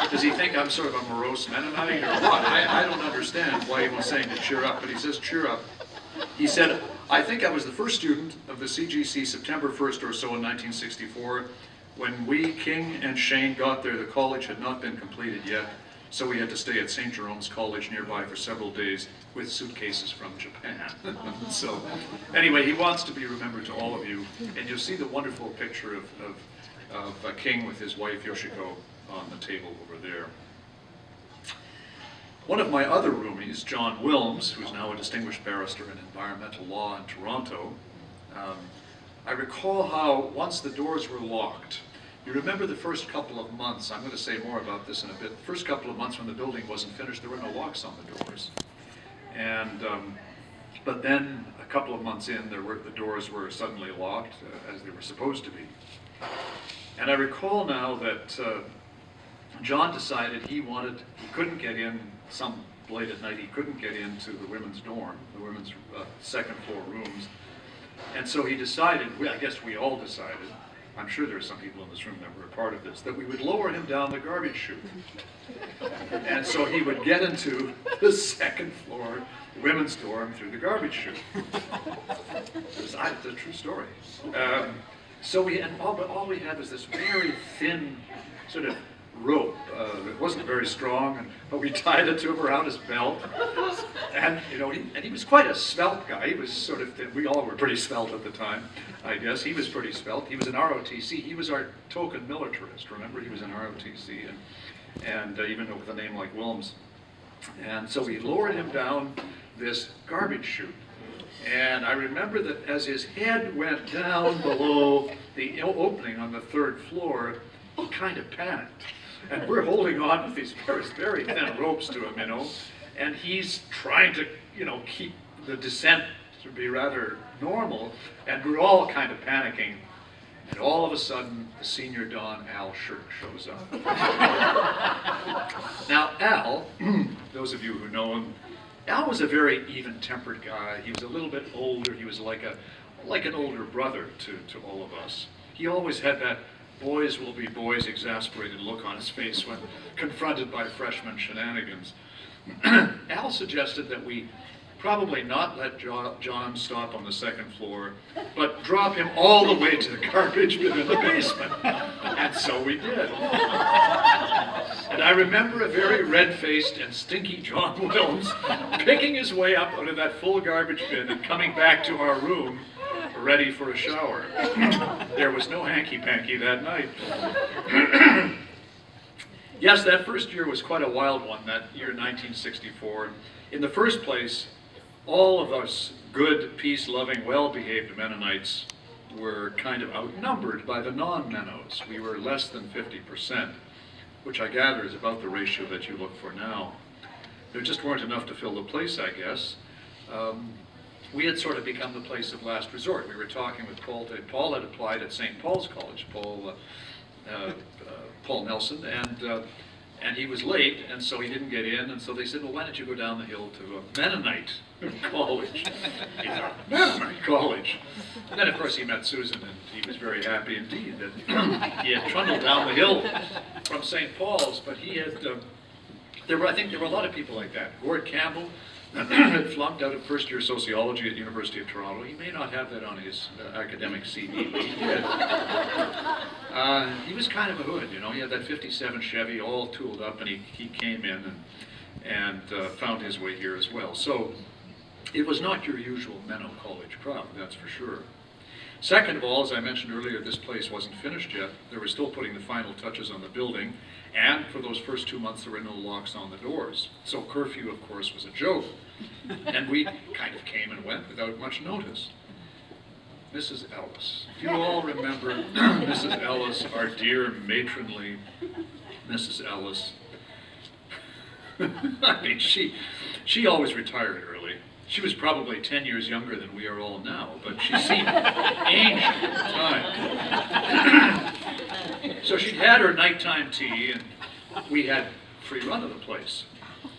Does he think I'm sort of a morose Mennonite or what? I don't understand why he was saying to cheer up, but he says cheer up. He said, I think I was the first student of the CGC September 1st or so in 1964. When we, King and Shane, got there, the college had not been completed yet, so we had to stay at St. Jerome's College nearby for several days with suitcases from Japan. So anyway, he wants to be remembered to all of you, and you'll see the wonderful picture of King with his wife Yoshiko on the table over there. One of my other roomies, John Wilms, who's now a distinguished barrister in environmental law in Toronto, I recall how once the doors were locked, you remember the first couple of months, I'm going to say more about this in a bit, the first couple of months when the building wasn't finished, there were no locks on the doors. And, but then a couple of months in, the doors were suddenly locked, as they were supposed to be. And I recall now that John decided he couldn't get in some late at night, he couldn't get into the women's dorm, the women's second floor rooms. And so he decided, I guess we all decided, I'm sure there are some people in this room that were a part of this, that we would lower him down the garbage chute. And so he would get into the second floor women's dorm through the garbage chute. It's a true story. All we had was this very thin sort of rope. It wasn't very strong, but we tied it to him around his belt. And he was quite a svelte guy. He was sort of thin. We all were pretty svelte at the time, I guess. He was pretty svelte. He was an ROTC. He was our token militarist. Remember, he was an ROTC, and even with a name like Wilms. And so we lowered him down this garbage chute. And I remember that as his head went down below the opening on the third floor, he kind of panicked. And we're holding on with these very thin ropes to him, and he's trying to, keep the descent to be rather normal, and we're all kind of panicking. And all of a sudden, the senior Don, Al Shirk, shows up. Now, Al, those of you who know him, Al was a very even-tempered guy. He was a little bit older. He was like an older brother to all of us. He always had that boys will be boys exasperated look on his face when confronted by freshman shenanigans. Al suggested that we probably not let John stop on the second floor, but drop him all the way to the garbage bin in the basement. And so we did. And I remember a very red-faced and stinky John Wilms picking his way up out of that full garbage bin and coming back to our room ready for a shower. There was no hanky-panky that night. Yes, that first year was quite a wild one, that year 1964. In the first place, all of us good, peace-loving, well-behaved Mennonites were kind of outnumbered by the non-Mennos. We were less than 50%, which I gather is about the ratio that you look for now. There just weren't enough to fill the place, I guess. We had sort of become the place of last resort. We were talking with Paul. Paul had applied at St. Paul's College, Paul Nelson, and he was late, and so he didn't get in, and so they said, well, why don't you go down the hill to a Mennonite college? Mennonite college. And then, of course, he met Susan, and he was very happy indeed that he had trundled down the hill from St. Paul's, but he had, I think there were a lot of people like that. Gord Campbell had flunked out of first-year sociology at the University of Toronto. He may not have that on his academic CV, but he did. He was kind of a hood, He had that 57 Chevy all tooled up, and he came in and found his way here as well. So it was not your usual Menno College crowd, that's for sure. Second of all, as I mentioned earlier, this place wasn't finished yet. They were still putting the final touches on the building, and for those first 2 months there were no locks on the doors. So curfew, of course, was a joke. And we kind of came and went without much notice. Mrs. Ellis. Do you all remember Mrs. Ellis, our dear matronly Mrs. Ellis? I mean, she always retired early. She was probably 10 years younger than we are all now, but she seemed ancient at the time. So she'd had her nighttime tea, and we had free run of the place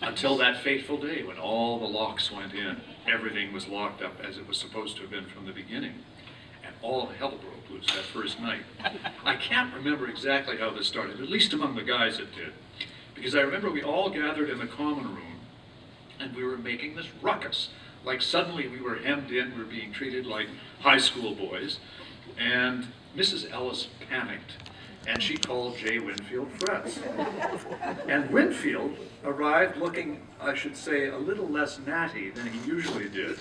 until that fateful day when all the locks went in. Everything was locked up as it was supposed to have been from the beginning. and all hell broke loose that first night. I can't remember exactly how this started, at least among the guys it did, because I remember we all gathered in the common room and we were making this ruckus. Like suddenly we were hemmed in, we were being treated like high school boys, and Mrs. Ellis panicked, and she called J. Winfield Fretz. And Winfield arrived looking, I should say, a little less natty than he usually did.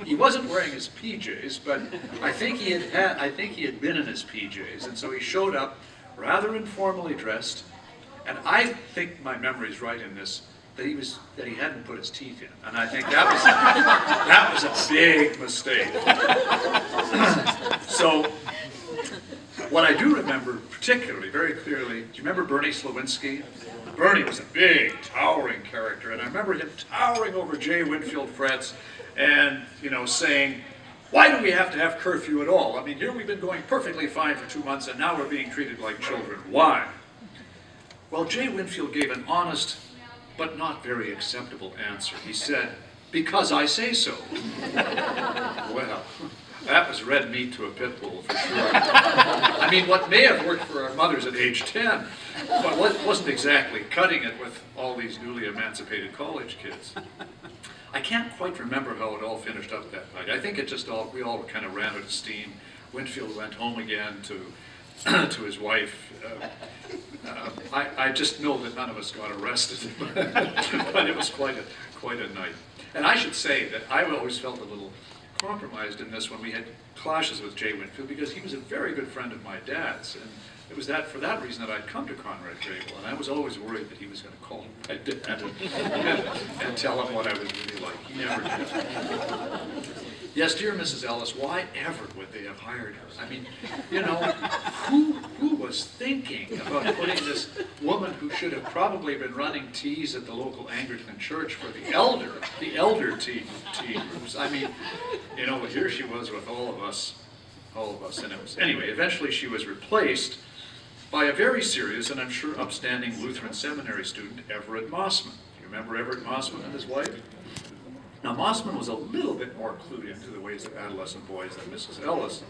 He wasn't wearing his PJs, but I think he had been in his PJs, and so he showed up rather informally dressed. And I think my memory's right in this, that he hadn't put his teeth in, and I think that was a big mistake. So, what I do remember particularly, very clearly, do you remember Bernie Slawinski? Bernie was a big, towering character, and I remember him towering over J. Winfield Fretz and, saying, why do we have to have curfew at all? I mean, here we've been going perfectly fine for 2 months, and now we're being treated like children. Why? Well, J. Winfield gave an honest, but not very acceptable answer. He said, because I say so. Well, that was red meat to a pit bull for sure. I mean, what may have worked for our mothers at age 10, but wasn't exactly cutting it with all these newly emancipated college kids. I can't quite remember how it all finished up that night. I think we all kind of ran out of steam. Winfield went home again to his wife. I just know that none of us got arrested, but it was quite a night. And I should say that I always felt a little compromised in this when we had clashes with J. Winfield, because he was a very good friend of my dad's, and it was for that reason that I'd come to Conrad Grebel, and I was always worried that he was going to call my dad and tell him what I was really like. He never did. Yes, dear Mrs. Ellis, why ever would they have hired her? I mean, who was thinking about putting this woman who should have probably been running teas at the local Anglican church for the elder tea groups? I mean, here she was with all of us, and it was, anyway, eventually she was replaced by a very serious and I'm sure upstanding Lutheran seminary student, Everett Mossman. You remember Everett Mossman and his wife? Now, Mossman was a little bit more clued into the ways of adolescent boys than Mrs. Ellis.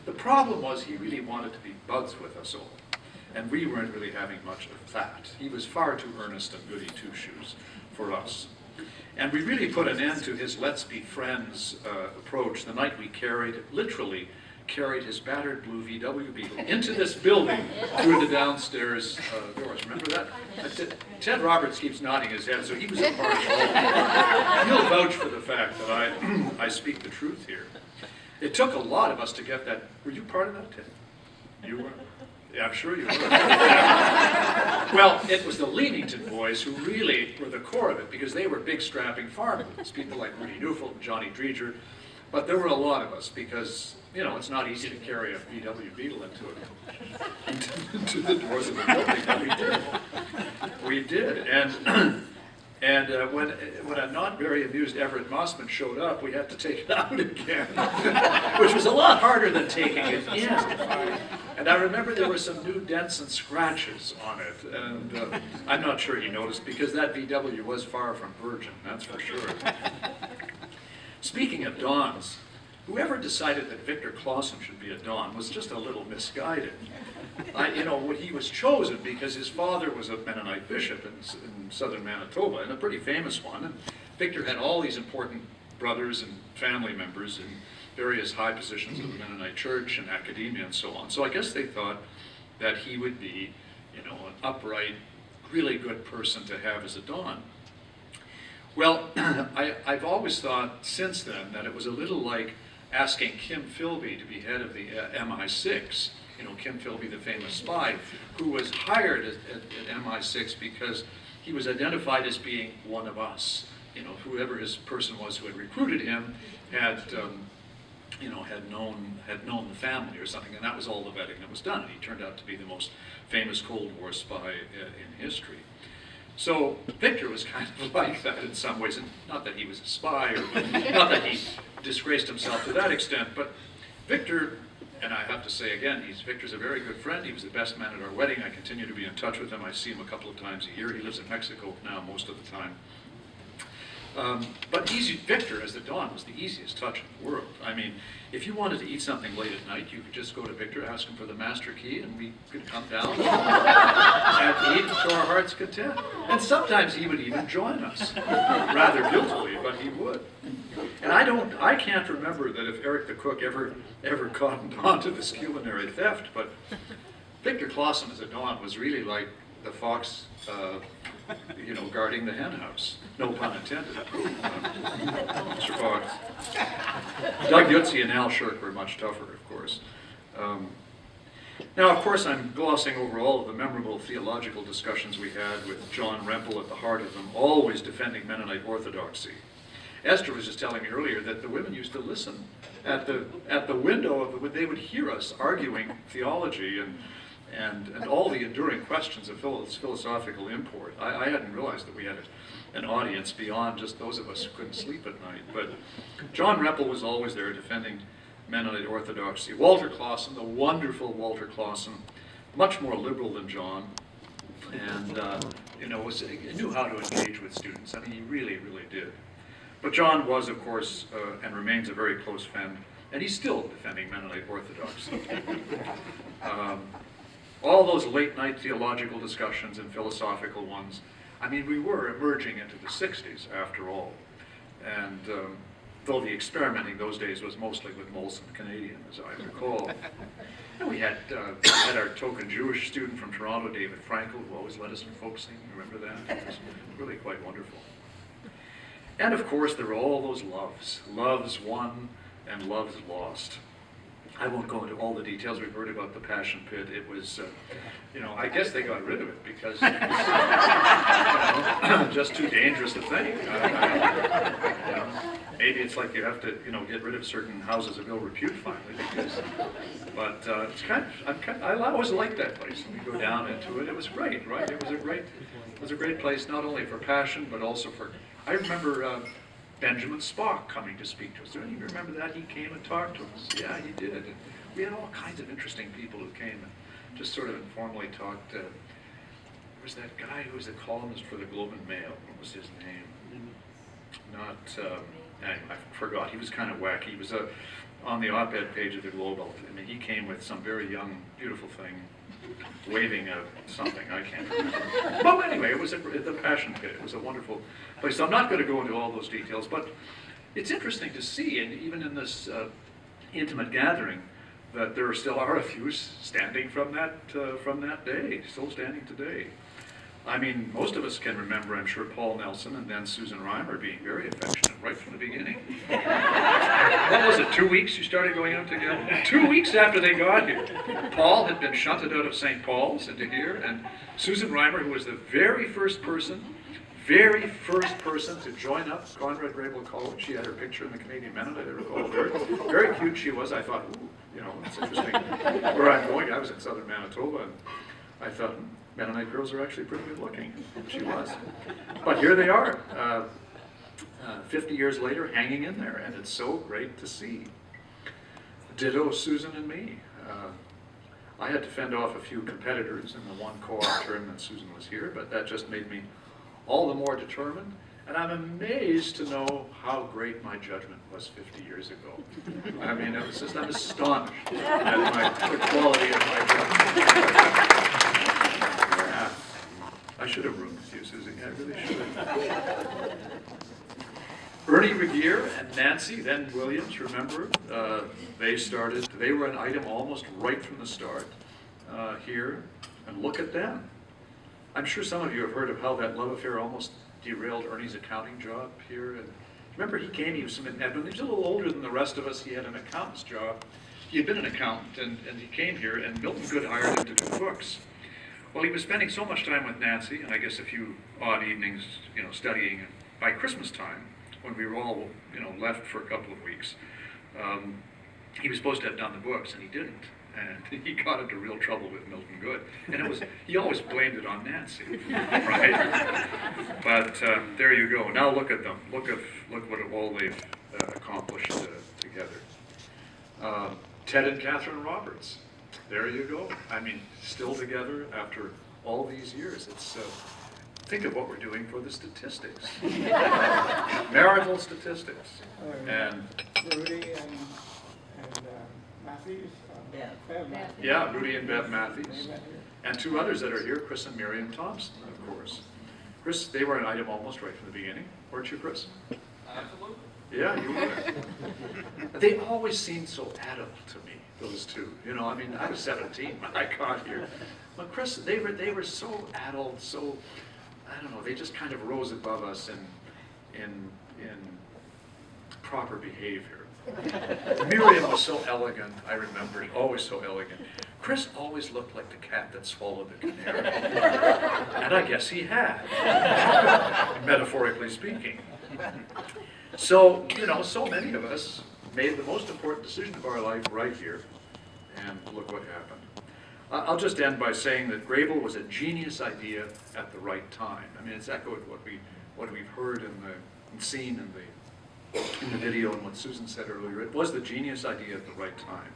The problem was he really wanted to be buds with us all, and we weren't really having much of that. He was far too earnest and goody two-shoes for us. And we really put an end to his let's be friends approach the night we literally carried his battered blue VW Beetle into this building through the downstairs doors. Remember that? Ted Roberts keeps nodding his head, so he was a part of it. He'll vouch for the fact that I speak the truth here. It took a lot of us to get that. Were you part of that, Ted? You were? Yeah, I'm sure you were. Well, it was the Leamington boys who really were the core of it, because they were big strapping farmers, people like Rudy Neufeld and Johnny Dreger. But there were a lot of us, because it's not easy to carry a VW Beetle into the doors of the building, but we did. And when a not very amused Everett Mossman showed up, we had to take it out again, which was a lot harder than taking it in. And I remember there were some new dents and scratches on it, and I'm not sure he noticed, because that VW was far from virgin, that's for sure. Speaking of dons, whoever decided that Victor Clausen should be a don was just a little misguided. He was chosen because his father was a Mennonite bishop in southern Manitoba, and a pretty famous one. And Victor had all these important brothers and family members in various high positions of the Mennonite church and academia and so on. So I guess they thought that he would be, an upright, really good person to have as a don. Well, I've always thought since then that it was a little like asking Kim Philby to be head of the MI6. Kim Philby, the famous spy, who was hired at MI6 because he was identified as being one of us. Whoever his person was who had recruited him had known the family or something, and that was all the vetting that was done. And he turned out to be the most famous Cold War spy in history. So Victor was kind of like that in some ways, and not that he was a spy, or not that he disgraced himself to that extent, but Victor, and I have to say again, Victor's a very good friend. He was the best man at our wedding. I continue to be in touch with him. I see him a couple of times a year. He lives in Mexico now most of the time. But Victor, as the Don, was the easiest touch in the world. I mean, if you wanted to eat something late at night, you could just go to Victor, ask him for the master key, and we could come down and eat to our heart's content. And sometimes he would even join us, rather guiltily, but he would. And I can't remember that if Eric the cook ever cottoned on to this culinary theft, but Victor Clausen as a Don was really like the fox, guarding the hen house. No pun intended. Mr. Fox. Doug Yutzi and Al Shirk were much tougher, of course. Now, of course, I'm glossing over all of the memorable theological discussions we had with John Rempel at the heart of them, always defending Mennonite orthodoxy. Esther was just telling me earlier that the women used to listen at the window of they would hear us arguing theology and all the enduring questions of philosophical import. I hadn't realized that we had an audience beyond just those of us who couldn't sleep at night. But John Rempel was always there defending Mennonite orthodoxy. Walter Clausen, the wonderful Walter Clausen, much more liberal than John, and knew how to engage with students. I mean, he really, really did. But John was, of course, and remains a very close friend, and he's still defending Mennonite orthodoxy. All those late-night theological discussions and philosophical ones, I mean, we were emerging into the 60s, after all. And though the experimenting those days was mostly with Molson Canadian, as I recall. And we had our token Jewish student from Toronto, David Frankel, who always led us in folk singing. Remember that? It was really quite wonderful. And of course, there were all those loves. Loves won and loves lost. I won't go into all the details. We've heard about the Passion Pit. It was, I guess they got rid of it because it was just too dangerous a thing. Maybe it's like you have to, get rid of certain houses of ill repute finally. But I always liked that place. When we go down into it, it was great, right? It was a great place not only for passion but also for. I remember Benjamin Spock coming to speak to us. Do you remember that? He came and talked to us. Yeah, he did. And we had all kinds of interesting people who came and just sort of informally talked. There was that guy who was the columnist for the Globe and Mail. What was his name? I forgot. He was kind of wacky. He was on the op-ed page of the Globe. I mean, he came with some very young, beautiful thing, waving something. I can't remember. But anyway, it was the Passion Pit. It was a wonderful place. So I'm not going to go into all those details, but it's interesting to see, and even in this intimate gathering, that there still are a few standing from that day, still standing today. I mean, most of us can remember, I'm sure, Paul Nelson and then Susan Reimer being very affectionate right from the beginning. What was it, 2 weeks you started going out together? 2 weeks after they got here. Paul had been shunted out of St. Paul's into here, and Susan Reimer, who was the very first person to join up Conrad Grebel College. She had her picture in the Canadian Mennonite, I recall. Very cute she was. I thought, ooh, it's interesting where I'm going. I was in southern Manitoba, and I thought, Mennonite girls are actually pretty good looking. She was. But here they are, 50 years later, hanging in there, and it's so great to see. Ditto Susan and me. I had to fend off a few competitors in the one co-op term that Susan was here, but that just made me all the more determined, and I'm amazed to know how great my judgment was 50 years ago. I mean, I'm astonished at the quality of my judgment. I should have roomed with you, Susan. I really should have. Ernie Regier and Nancy, then Williams, remember? They were an item almost right from the start here. And look at them. I'm sure some of you have heard of how that love affair almost derailed Ernie's accounting job here. And remember, he came, he was from Edmonton. He was a little older than the rest of us. He had an accountant's job. He had been an accountant, and he came here, and Milton Good hired him to do books. Well, he was spending so much time with Nancy, and I guess a few odd evenings, studying. And by Christmas time, when we were all, left for a couple of weeks, he was supposed to have done the books, and he didn't. And he got into real trouble with Milton Good. And he always blamed it on Nancy, right? But there you go. Now look at them. Look what all they've accomplished together. Ted and Catherine Roberts. There you go. I mean, still together after all these years. It's think of what we're doing for the statistics. Marital statistics. And Rudy and Matthews. yeah, Rudy and Bev Matthews. And two others that are here, Chris and Miriam Thompson, of course. Chris, they were an item almost right from the beginning, weren't you, Chris? Absolutely. Yeah, you were. They always seemed so adult to me, those two. You know, I mean, I was 17 when I got here. But Chris, they were so adult, so, I don't know, they just kind of rose above us in proper behavior. Miriam was so elegant, I remember, always so elegant. Chris always looked like the cat that swallowed the canary. And I guess he had, metaphorically speaking. So, you know, so many of us made the most important decision of our life right here, and look what happened. I'll just end by saying that Grebel was a genius idea at the right time. I mean, it's echoed what we've heard and seen in the video and what Susan said earlier. It was the genius idea at the right time.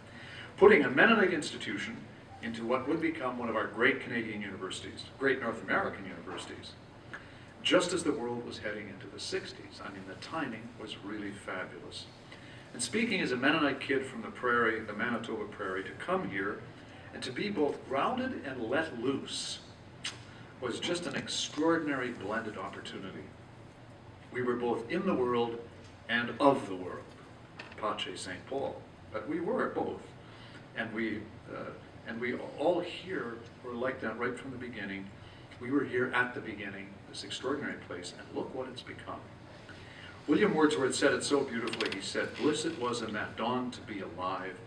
Putting a Mennonite institution into what would become one of our great Canadian universities, great North American universities, just as the world was heading into the 60s. I mean, the timing was really fabulous. And speaking as a Mennonite kid from the prairie, the Manitoba prairie, to come here and to be both grounded and let loose was just an extraordinary blended opportunity. We were both in the world and of the world, Pace St. Paul, but we were both. And we all here were like that right from the beginning. We were here at the beginning, this extraordinary place, and look what it's become. William Wordsworth said it so beautifully. He said, "Blissed was in that dawn to be alive,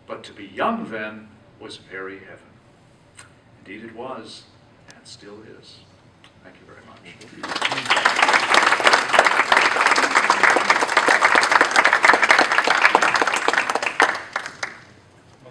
but to be young then was very heaven." Indeed it was, and still is. Thank you very much.